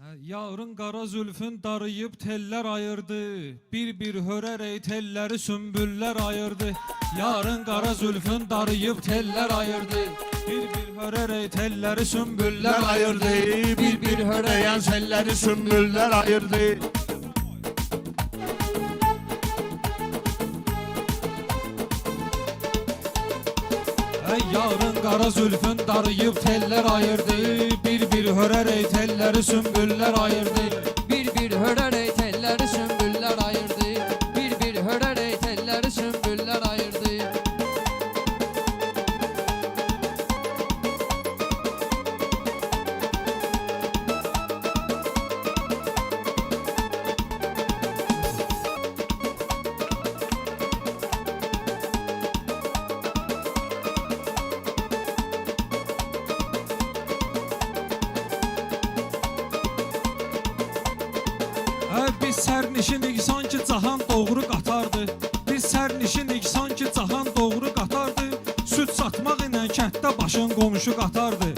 Yarın qara zülfün darıyıb tellər ayırdı. Bir hörərək telləri sümbüllər ayırdı. Yarın qara zülfün darıyıb tellər ayırdı. Bir hörərək telləri sümbüllər ayırdı. Bir hörəyən selləri sümbüllər ayırdı. Yarın qara zülfün darıyıb tellər ayırdı. Bir hörərək telləri sümbüllər ayırdı. Bir hörərək telləri sümbüllər ayırdı. Bir hörərək telləri sümbüllər ayırdı. Biz sərnişinik sanki cahan doğru qatardı. Biz sərnişinik sanki cahan doğru qatardı. Süd satmaq ilə kənddə başın qonşu qatardı.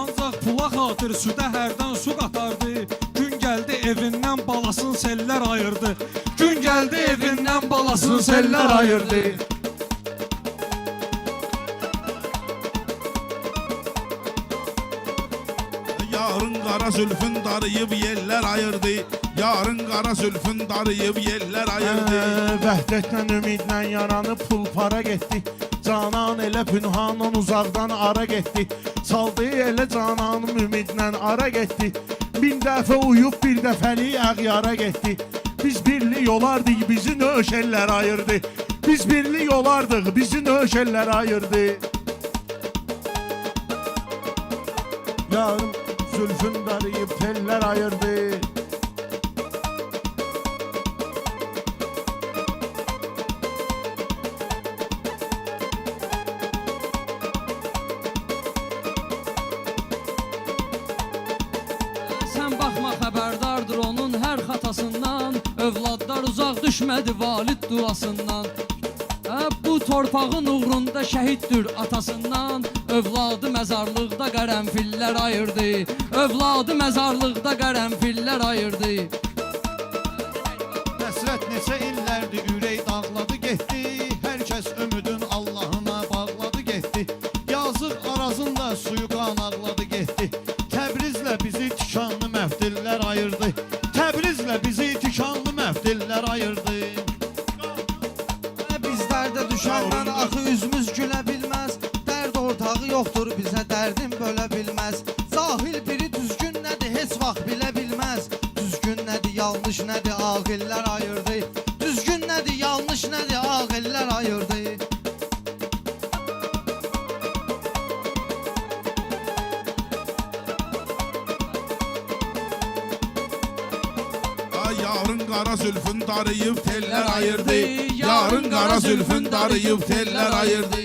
Ancaq pula xatır südə hərdən su qatardı. Gün gəldi evindən balasını sellər ayırdı. Gün gəldi evindən balasını sellər ayırdı. Yarın qara zülfün darıyıb yerlər ayırdı. Yarın qara zülfün darıyıb yerlər ayırdı. Vəhdətlə ümidlə yaranıb pul para getdi. Canan elə pünhanla uzaqdan ara getdi. Saldı elə cananım ümidlə ara getdi. Bin dəfə uyub bir dəfəli əğyara getdi. Biz birlik olardıq, bizi nöşəllər ayırdı. Biz birlik olardıq, bizi nöşəllər ayırdı. Yarın zülfün darıyıb tellər ayırdı. Sən baxma xəbərdardır onun hər xatasından. Övladlar uzaq düşmədi valid duasından. Bu torpağın uğrunda şəhiddir atasından. Övladı məzarlıqda qərənfillər ayırdı. Övladı məzarlıqda qərənfillər ayırdı. Həsrət neçə illərdir ürək dağladı getdi. Hər kəs ümidin Allahına bağladı getdi. Yazıq Arazında suyu qan ağladı getdi. Təbrizlə bizi tikanlı məftillər ayırdı. Təbrizlə bizi tikanlı məftillər ayırdı. Bizlərdə düşəndən axı üzümüz gülə bilməz. Dərd ortağı yoxdur bizə dərdim bölə bilməz. Zahil biri düzgün nədir heç vaxt bilə bilməz. Düzgün nədir yanlış nədir ağillər ayırdı. Düzgün nədir yanlış nədir ağillər ayırdı. Yarın qara zülfün darıyıb tellər ayırdı. Yarın qara zülfün darıyıb tellər ayırdı.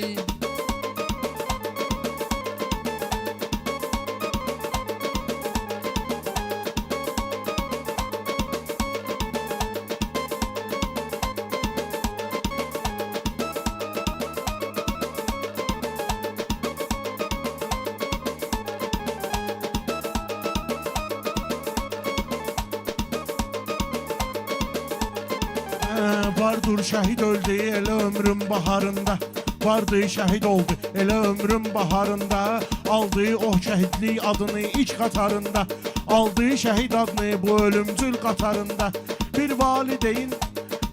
Vardır şəhid öldü elə ömrün baharında. Vardı şəhid oldu elə ömrün baharında. Aldı o şəhidlik adını ilk qatarında. Aldı şəhid adını bu ölümcül qatarında. Bir valideyn,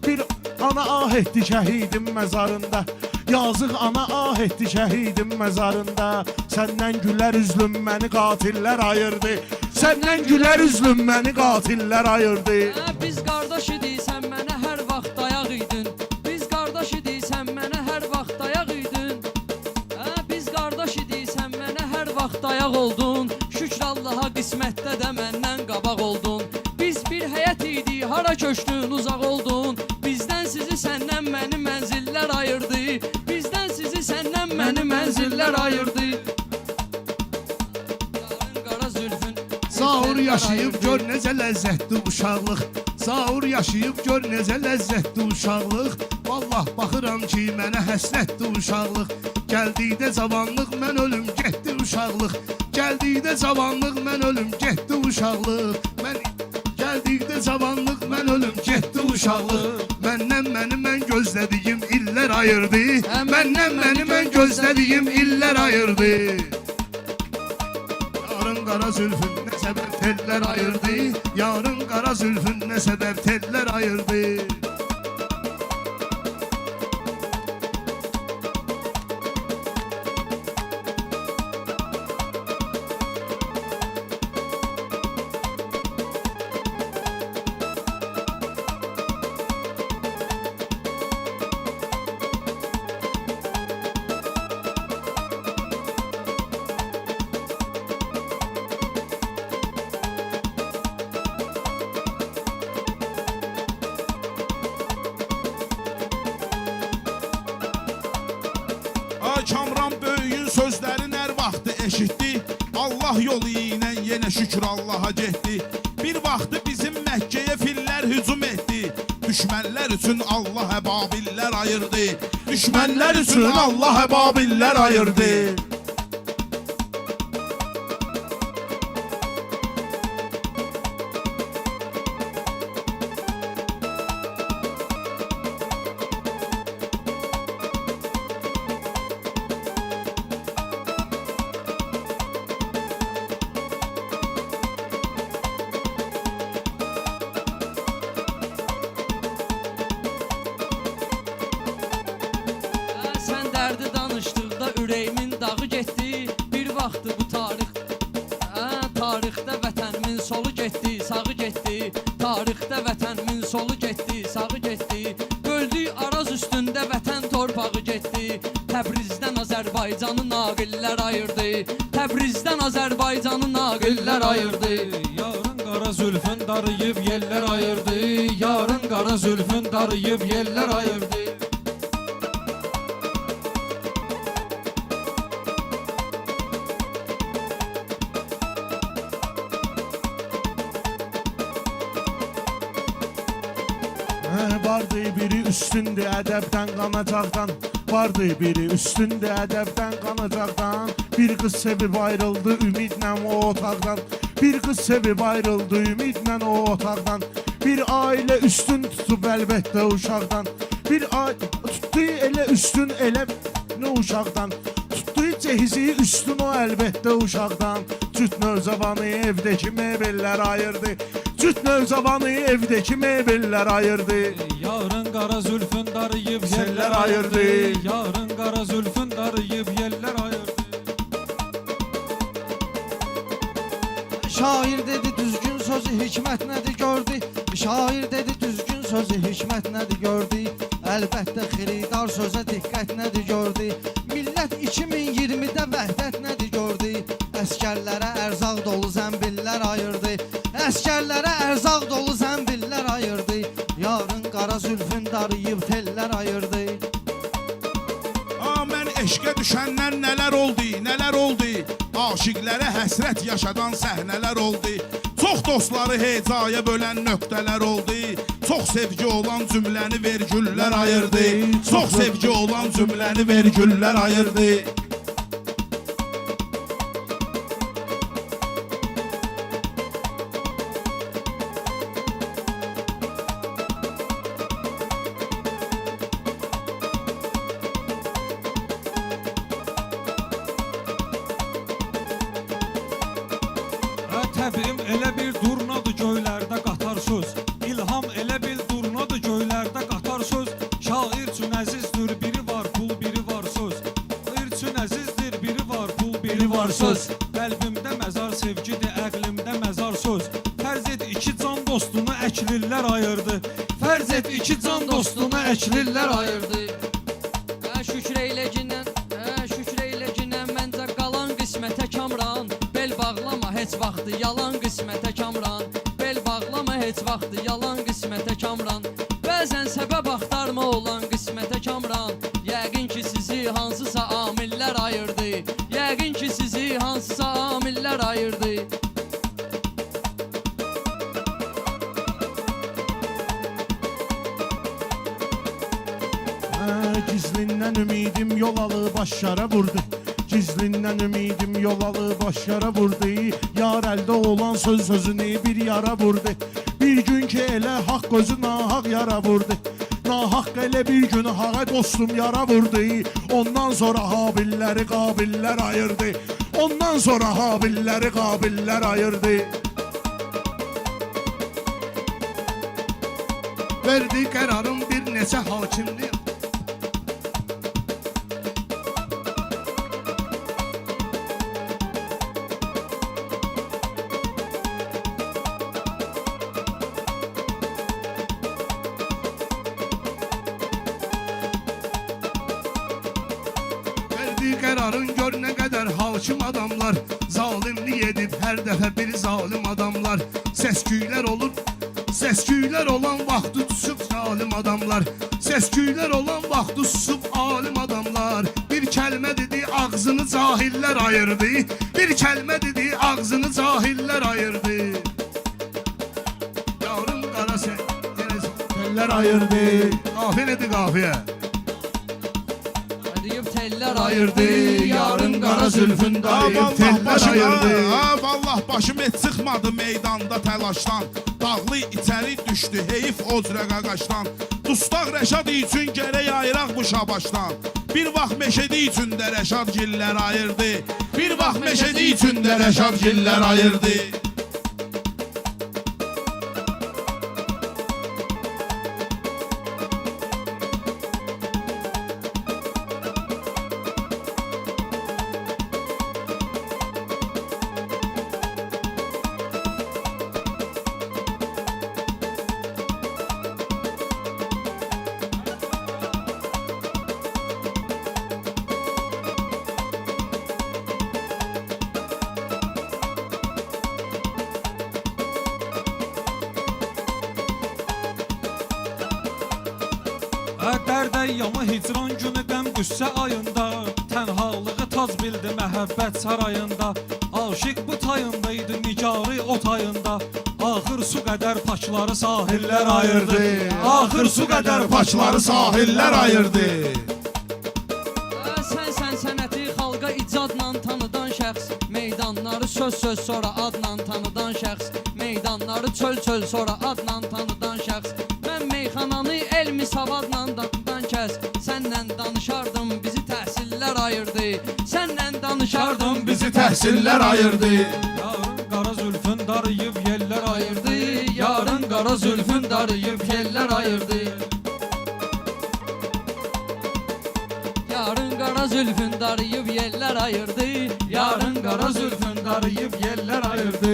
bir ana ah etdi şəhidin məzarında. Yazıq ana ah etdi şəhidin məzarında. Səndən gülər üzlüm məni qatillər ayırdı. Səndən gülər üzlüm məni qatillər ayırdı. Biz qardaş idik, sən mənə hər vaxt dayaq idin. Biz qardaş idik, sən mənə hər vaxt dayaq idin. Biz qardaş idik, sən mənə hər vaxt dayaq oldun. Şükür Allaha qismətdə də məndən qabaq oldun. Biz bir həyət idik, hara köçdün uzaq oldun. Bizdən sizi səndən məni mənzillər ayırdı. Bizdən sizi səndən məni mənzillər ayırdı. Yarın qara zülfün Sağır yaşayıb gör necə ləzzətli uşaqlıq. Zaur yaşayıb gör necə ləzzətli uşaqlıq. Vallah baxıram ki, mənə həsrətli uşaqlıq. Gəldikdə cavanlıq, mən ölüm getdi uşaqlıq. Gəldikdə cavanlıq, mən ölüm getdi uşaqlıq. Gəldikdə cavanlıq, mən ölüm getdi uşaqlıq. Məndən məni mən gözlədiyim illər ayırdı. Məndən məni mən gözlədiyim illər ayırdı. Yarın qara zülfün nə səbəb tellər ayırdı. Yarın qara zülfün nə səbəb tellər ayırdı. Ay Kamran böyüyün sözlərin hər vaxtı eşitdi. Allah yolu ilə yenə şükür Allaha getdi. Bir vaxtı bizim Məkkəyə fillər hücum etdi. Düşmənlər üçün Allah əbabillər ayırdı. Düşmənlər üçün Allah əbabillər ayırdı. Sən dərdi danışdıqda ürəyimin dağı getdi. Bir vaxtı bu tarix tarixdə vətənimin solu getdi, sağı getdi. Tarixdə vətənimin solu getdi, sağı getdi. Böldük Araz üstündə vətən torpağı getdi. Təbrizdən Azərbaycanı naqillər ayırdı. Təbrizdən Azərbaycanı naqillər ayırdı. Yarın qara zülfün darıyıb yellər ayırdı. Yarın qara zülfün darıyıb yellər ayırdı. Vardı biri üstündə ədəbdən qanacaqdan. Vardı biri üstündə ədəbdən qanacaqdan. Bir qız sevib ayrıldı ümidlə o otaqdan. Bir qız sevib ayrıldı ümidlə o otaqdan. Bir ailə üstün tutub əlbəttə uşaqdan. Bir ailə tutdu elə üstün elə nə uşaqdan. Tutdu cehizi üstün o əlbəttə uşaqdan. Cüt növcavanı evdəki mebellər ayırdı. Cüt növcavanı evdəki mebellər ayırdı. Yarın qara zülfün darıyıb Sellər ayırdı. Yarın qara zülfün darıyıb yellər ayırdı. Şair dedi düzgün sözü hikmət nədir gördü. Şair dedi düzgün sözü hikmət nədir gördü. Əlbəttə xiridar sözə diqqət nədir gördü. Millət 2020-də vəhdət nədir gördü. Əskərlərə ərzaq dolu zəmbillər ayırdı. Əskərlərə ərzaq dolu zəmbillər ayırdı. Yarın qara zülfün darıyıb tellər ayırdı. Mən eşqə düşəndən nələr oldu, nələr oldu. Aşiqlərə həsrət yaşadan səhnələr oldu. Çox dostları hecaya bölən nöqtələr oldu. Çox sevgi olan cümləni vergüllər ayırdı. Çox sevgi olan cümləni vergüllər ayırdı. Təbim elə bir durnadır göylərdə qatarsız. İlham elə bir durnadır göylərdə qatarsız. Şair üçün əzizdir biri var pul biri var söz. Şair üçün əzizdir biri var pul biri var söz. Qəlbimdə məzar sevgidir, əqlimdə məzar söz. Fərz et iki can dostunu əklillər ayırdı. Fərz et iki can dostunu əklillər ayırdı. Şükür eyləginən məncə qalan qismətə Kamran. Bel bağlama heç vaxtı yalan qismətə Kamran. Bel bağlama heç vaxtı yalan qismətə Kamran. Bəzən səbəb axtarma olan qismətə Kamran. Yəqin ki sizi hansısa amillər ayırdı. Yəqin ki sizi hansısa amillər ayırdı. Gizlindən ümidim yol alı başlara vurdu. Gizlindən ümidim yol alı başlara vurdu. Yar əldə olan söz sözünü bir yara vurdu. Bir gün ki elə haqq özü nahaq yara vurdu. Nahaq elə bir gün hağa dostum yara vurdu. Ondan sonra Habilləri Qabillər ayırdı. Ondan sonra Habilləri Qabillər ayırdı. Verdi qərarın bir neçə hakimdir. Verdi qərarın gör nə qədər hakim adamlar zalimlik edib hər dəfə bir zalim adamlar. Səsküylər olur, səsküylər olan vaxtı susub zalim adamlar. Səsküylər olan vaxtı susub alim adamlar. Bir kəlmə dedi ağzını cahillər ayırdı. Bir kəlmə dedi ağzını cahillər ayırdı. Yarın qara Tellər ayırdı. qafiyə dedi qafiyə. Deyib tellər Ayırdı yarın qara zülfün Ha dayıb vallah tellər başım, ayırdı. ha vallah başım et çıxmadı meydanda təlaşdan. Dağlı içəri düşdü heyif o cürə qaqaşdan. Dustaq Rəşad üçün gərək ayıraq bu şabaşdan. Bir vaxt meşədi üçün də Rəşad gillər ayırdı. Bir vaxt meşədi üçün də Rəşad gillər ayırdı. Dərdə yama hicran günü qəm qüssə ayında Tənhalığı tac bildi məhəbbət sarayında Aşiq bu tayındaydı nigarı o tayında Axır su qədər paçları sahillər ayırdı Axır su qədər paçları sahillər ayırdı Sən sənəti xalqa icadla tanıdan şəxs Meydanları söz sonra adla tanıdan şəxs Meydanları çöl sonra adla tanıdan şəxs Mən meyxananı elmi savadla tanıdan kəs Səndən danışardım bizi təhsillər ayırdı Səndən danışardım bizi təhsillər ayırdı. Yarın qara zülfün darıyıb yellər ayırdı Yarın qara zülfün darıyıb yellər ayırdı Yarın qara zülfün darıyıb yellər ayırdı Yarın qara zülfün darıyıb yellər ayırdı